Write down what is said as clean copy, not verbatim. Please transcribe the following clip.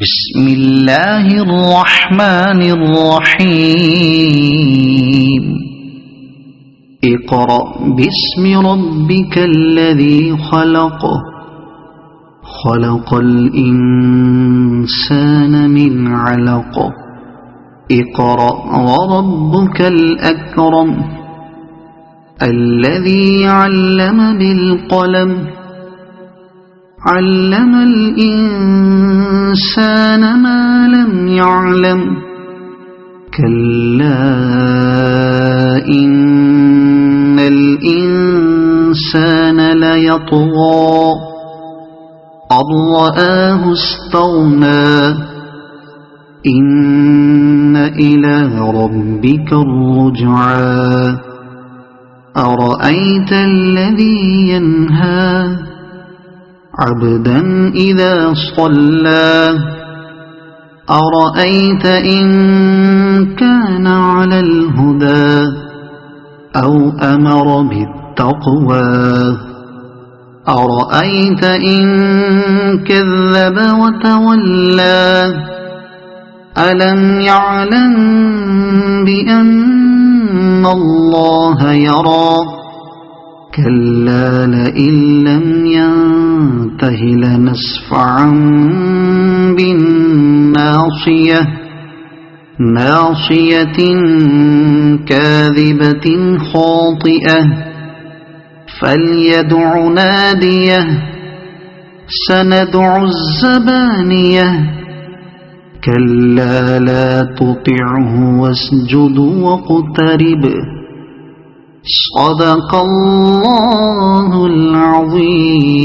بسم الله الرحمن الرحيم اقرأ باسم ربك الذي خلق خلق الإنسان من علق اقرأ وربك الأكرم الذي علم بالقلم علم الإنسان ما لم يعلم كلا إن الإنسان ليطغى أن رآه استغنى إن إلى ربك الرجعى أرأيت الذي ينهى عبدا إذا صلى أرأيت إن كان على الهدى أو أمر بالتقوى أرأيت إن كذب وتولى ألم يعلم بأن الله يرى كلا لئن لم ينته لنسفعا بالناصية ناصية كاذبة خاطئة فليدع ناديه سندع الزبانية كلا لا تطعه واسجد واقترب صدق الله العظيم.